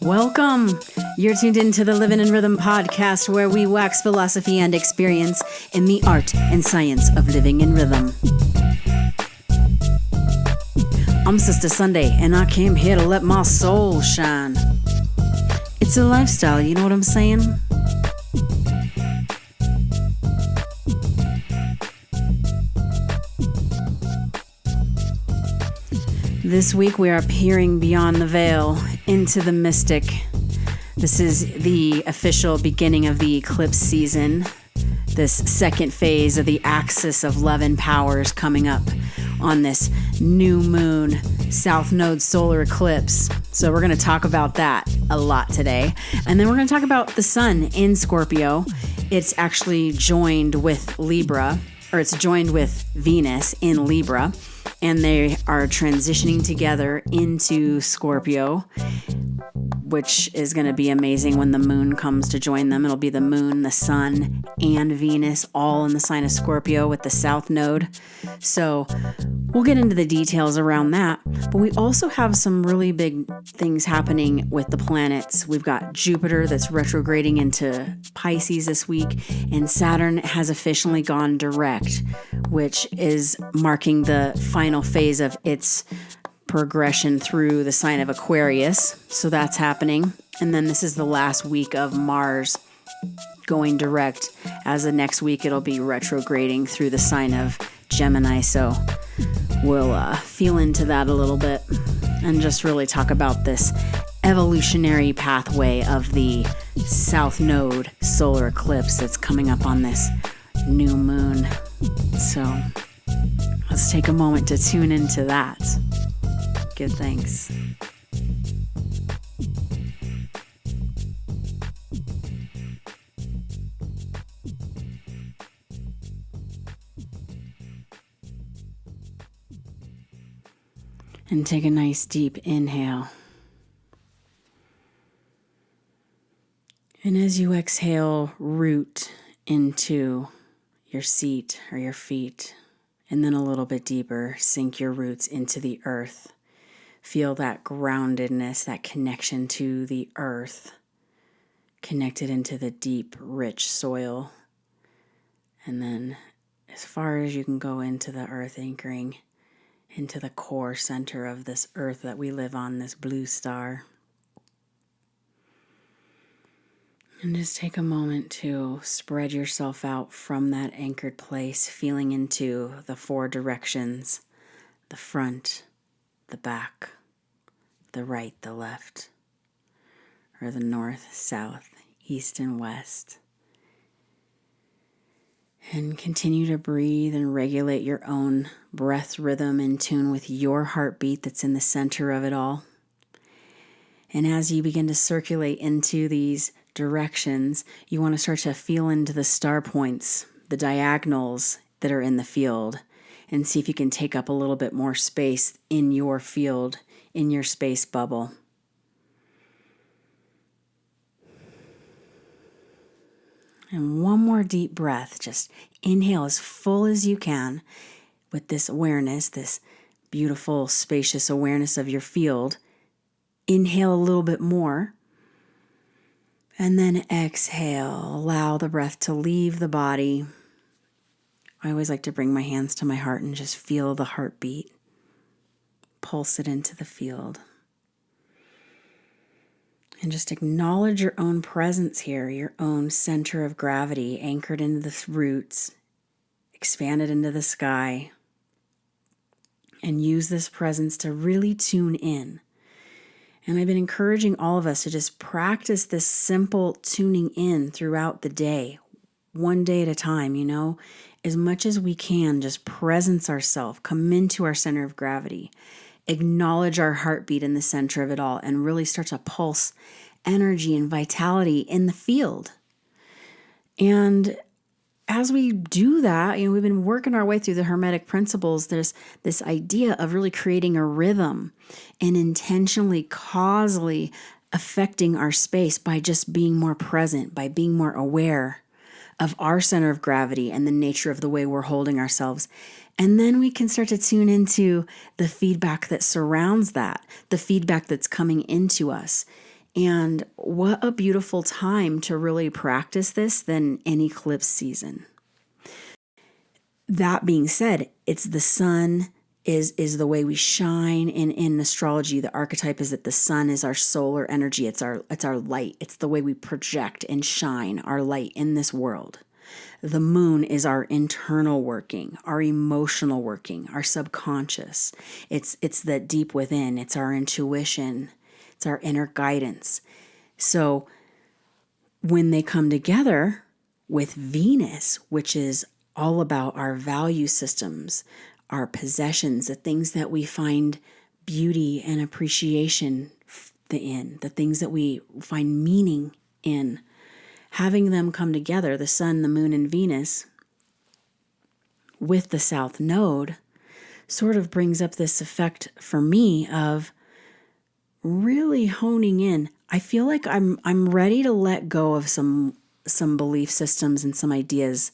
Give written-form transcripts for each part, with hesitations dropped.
Welcome. You're tuned into the Living in Rhythm podcast, where we wax philosophy and experience in the art and science of living in rhythm. I'm Sister Sunday, and I came here to let my soul shine. It's a lifestyle, you know what I'm saying? This week we are peering beyond the veil into the mystic. This is the official beginning of the eclipse season. This second phase of the axis of love and power is coming up on this new moon south node solar eclipse. So we're going to talk about that a lot today. And then we're going to talk about the sun in Scorpio. It's actually joined with Libra, or it's joined with Venus in Libra. And they are transitioning together into Scorpio, which is going to be amazing when the moon comes to join them. It'll be the moon, the sun, and Venus all in the sign of Scorpio with the south node. So we'll get into the details around that. But we also have some really big things happening with the planets. We've got Jupiter that's retrograding into Pisces this week, and Saturn has officially gone direct, which is marking the final phase of its progression through the sign of Aquarius. So that's happening. And then this is the last week of Mars going direct. As the next week, it'll be retrograding through the sign of Gemini. So we'll feel into that a little bit and just really talk about this evolutionary pathway of the south node solar eclipse that's coming up on this new moon. So let's take a moment to tune into that. Give thanks. And take a nice deep inhale. And as you exhale, root into your seat or your feet, and then a little bit deeper, sink your roots into the earth. Feel that groundedness, that connection to the earth, connected into the deep, rich soil. And then as far as you can go into the earth, anchoring into the core center of this earth that we live on, this blue star. And just take a moment to spread yourself out from that anchored place, feeling into the four directions: the front, the back, the right, the left, or the north, south, east, and west. And continue to breathe and regulate your own breath rhythm in tune with your heartbeat that's in the center of it all. And as you begin to circulate into these directions, you want to start to feel into the star points, the diagonals that are in the field, and see if you can take up a little bit more space in your field, in your space bubble. And one more deep breath. Just inhale as full as you can with this awareness, this beautiful, spacious awareness of your field. Inhale a little bit more. And then exhale. Allow the breath to leave the body. I always like to bring my hands to my heart and just feel the heartbeat. Pulse it into the field. And just acknowledge your own presence here, your own center of gravity, anchored into the roots, expanded into the sky. And use this presence to really tune in. And I've been encouraging all of us to just practice this simple tuning in throughout the day, one day at a time, as much as we can, just presence ourselves, come into our center of gravity, acknowledge our heartbeat in the center of it all, and really start to pulse energy and vitality in the field. And as we do that, we've been working our way through the Hermetic principles. There's this idea of really creating a rhythm and intentionally, causally affecting our space by just being more present, by being more aware of our center of gravity and the nature of the way we're holding ourselves. And then we can start to tune into the feedback that surrounds that, the feedback that's coming into us. And what a beautiful time to really practice this than an eclipse season. That being said, it's the sun is the way we shine. In astrology, the archetype is that the sun is our solar energy. It's our light. It's the way we project and shine our light in this world. The moon is our internal working, our emotional working, our subconscious. It's that deep within. It's our intuition. It's our inner guidance. So when they come together with Venus, which is all about our value systems, our possessions, the things that we find beauty and appreciation in, the things that we find meaning in, having them come together, the sun, the moon, and Venus, with the South Node, sort of brings up this effect for me of really honing in. I feel like I'm ready to let go of some belief systems and some ideas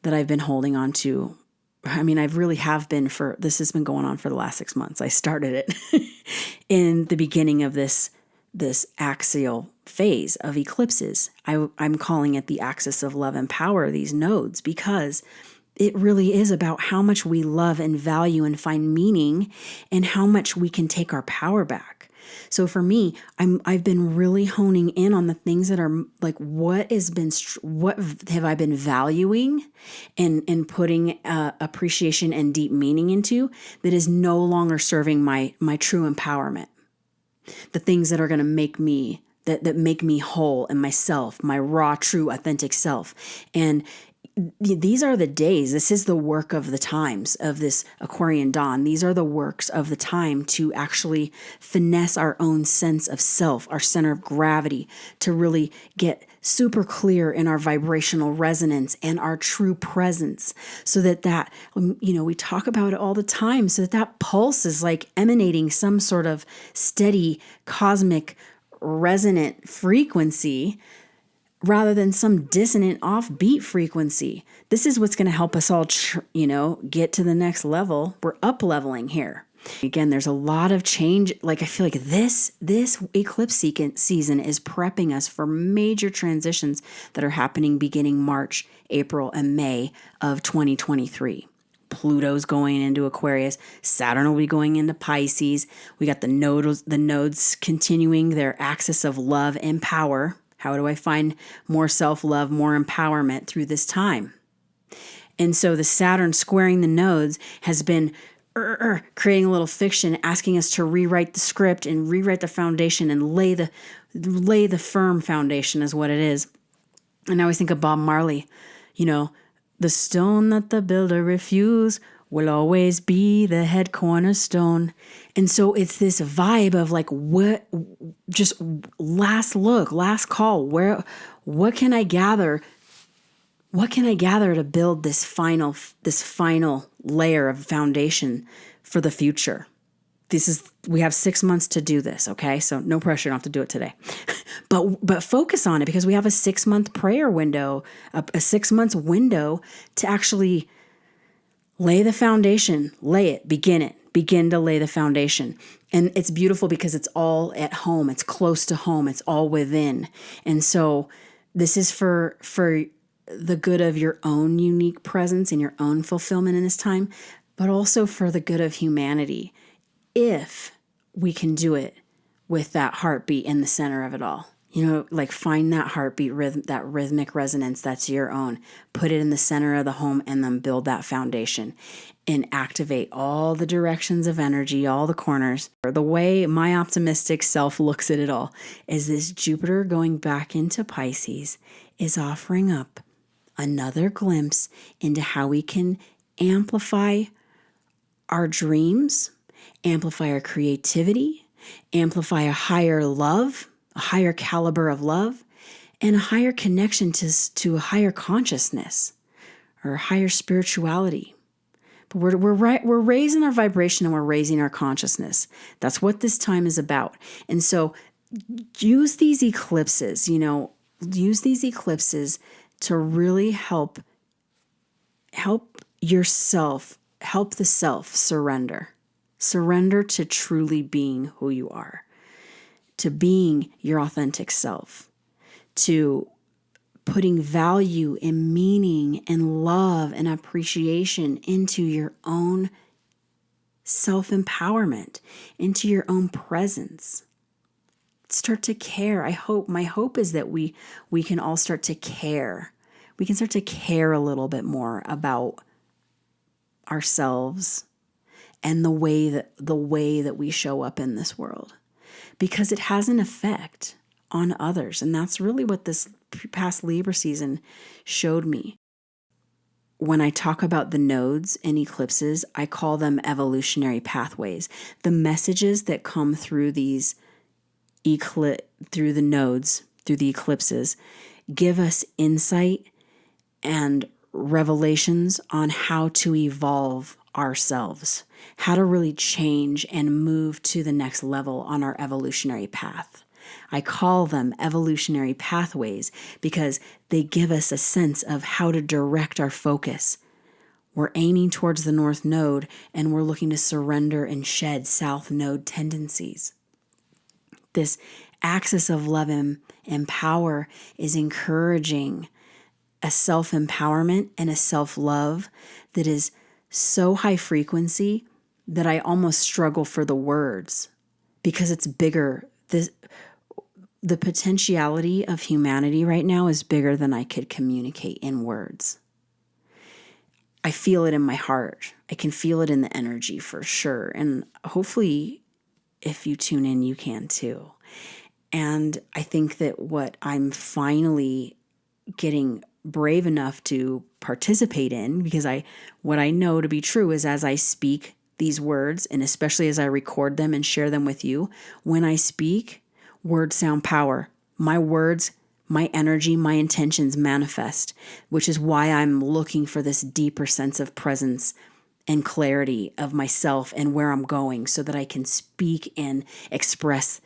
that I've been holding on to. I mean, this has been going on for the last 6 months. I started it in the beginning of this axial phase of eclipses. I'm calling it the axis of love and power, these nodes, because it really is about how much we love and value and find meaning and how much we can take our power back. So for me, I've been really honing in on the things that are like, what have I been valuing and putting appreciation and deep meaning into that is no longer serving my true empowerment. The things that are going to make me, that make me whole in myself, my raw, true, authentic self. And these are the days. This is the work of the times of this Aquarian dawn. These are the works of the time to actually finesse our own sense of self, our center of gravity, to really get super clear in our vibrational resonance and our true presence, so that we talk about it all the time, so that pulse is like emanating some sort of steady cosmic resonant frequency rather than some dissonant offbeat frequency. This is what's going to help us all, get to the next level. We're up leveling here. Again, there's a lot of change. Like, I feel like this eclipse season is prepping us for major transitions that are happening beginning March, April, and May of 2023. Pluto's going into Aquarius. Saturn will be going into Pisces. We got the nodes continuing their axis of love and power. How do I find more self-love, more empowerment through this time? And so the Saturn squaring the nodes has been creating a little fiction, asking us to rewrite the script and rewrite the foundation and lay the firm foundation is what it is. And I always think of Bob Marley, the stone that the builder refused will always be the head cornerstone. And so it's this vibe of like, what, just last look, last call, what can I gather? What can I gather to build this final layer of foundation for the future? We have 6 months to do this. Okay. So no pressure. You don't have to do it today, but focus on it, because we have a 6-month prayer window, a 6 months window to actually lay the foundation, begin to lay the foundation. And it's beautiful because it's all at home. It's close to home. It's all within. And so this is for the good of your own unique presence and your own fulfillment in this time, but also for the good of humanity, if we can do it with that heartbeat in the center of it all. Like, find that heartbeat rhythm, that rhythmic resonance that's your own. Put it in the center of the home and then build that foundation and activate all the directions of energy, all the corners. The way my optimistic self looks at it all is this Jupiter going back into Pisces is offering up another glimpse into how we can amplify our dreams, amplify our creativity, amplify a higher love, a higher caliber of love, and a higher connection to a higher consciousness or higher spirituality. But we're raising our vibration and we're raising our consciousness. That's what this time is about. And so use these eclipses, to really help yourself help the self surrender. Surrender to truly being who you are, to being your authentic self, to putting value and meaning and love and appreciation into your own self-empowerment, into your own presence. Start to care. My hope is that we can all start to care. We can start to care a little bit more about ourselves and the way that we show up in this world, because it has an effect on others. And that's really what this past Libra season showed me. When I talk about the nodes and eclipses, I call them evolutionary pathways. The messages that come through these through the nodes, through the eclipses, give us insight and revelations on how to evolve ourselves, how to really change and move to the next level on our evolutionary path. I call them evolutionary pathways because they give us a sense of how to direct our focus. We're aiming towards the north node and we're looking to surrender and shed south node tendencies. This axis of love and power is encouraging a self-empowerment and a self-love that is so high frequency that I almost struggle for the words because it's bigger. The potentiality of humanity right now is bigger than I could communicate in words. I feel it in my heart. I can feel it in the energy for sure. And hopefully, if you tune in, you can too. And I think that what I'm finally getting brave enough to participate in, because what I know to be true is as I speak these words, and especially as I record them and share them with you, when I speak, words sound power. My words, my energy, my intentions manifest, which is why I'm looking for this deeper sense of presence and clarity of myself and where I'm going so that I can speak and express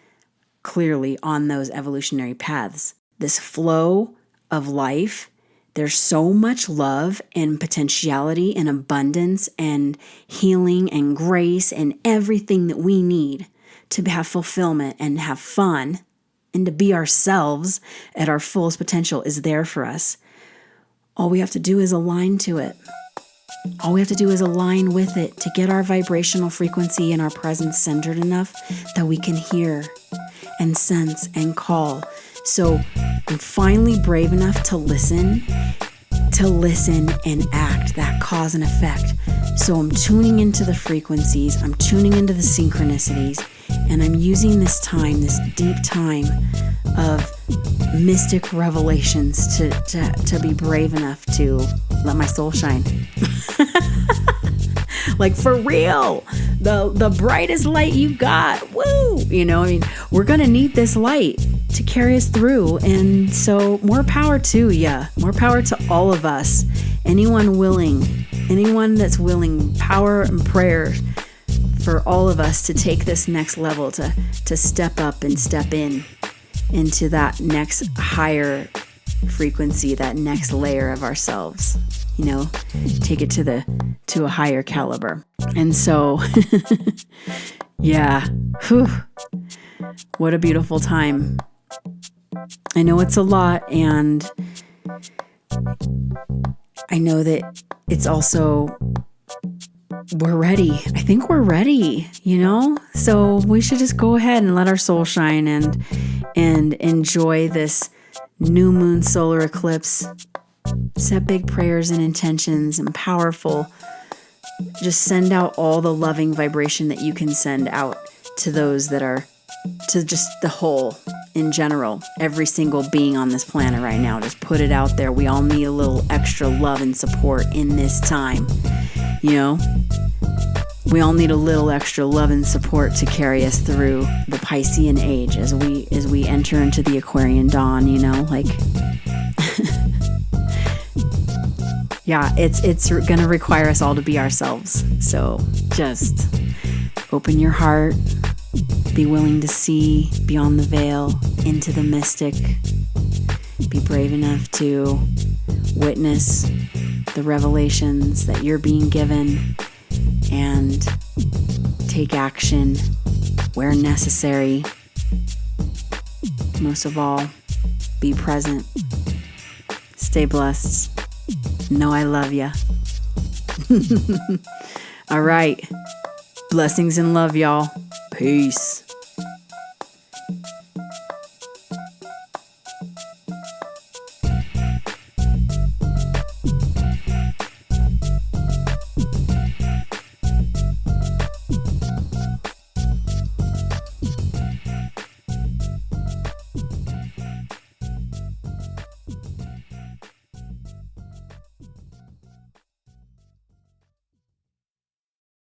clearly on those evolutionary paths. This flow of life, there's so much love and potentiality and abundance and healing and grace and everything that we need to have fulfillment and have fun and to be ourselves at our fullest potential is there for us. All we have to do is align to it. All we have to do is align with it to get our vibrational frequency and our presence centered enough that we can hear and sense and call. So I'm finally brave enough to listen and act, that cause and effect. So I'm tuning into the frequencies, I'm tuning into the synchronicities, and I'm using this time, this deep time of mystic revelations to be brave enough to let my soul shine. Like for real, the brightest light you got. Woo! We're going to need this light to carry us through. And so more power to ya, more power to all of us. Anyone that's willing, power and prayer for all of us to take this next level, to step up and step into that next higher frequency, that next layer of ourselves, take it to a higher caliber. And so, yeah, what a beautiful time. I know it's a lot, and I know that it's also, we're ready. I think we're ready, So we should just go ahead and let our soul shine and enjoy this new moon solar eclipse. Set big prayers and intentions and powerful. Just send out all the loving vibration that you can send out to those that are, to just the whole in general, every single being on this planet right now. Just put it out there. We all need a little extra love and support in this time. We all need a little extra love and support to carry us through the Piscean age as we enter into the Aquarian dawn, yeah, it's going to require us all to be ourselves. So just open your heart, be willing to see beyond the veil into the mystic. Be brave enough to witness the revelations that you're being given and take action where necessary. Most of all, be present. Stay blessed. Know I love ya. All right. Blessings and love, y'all. Peace.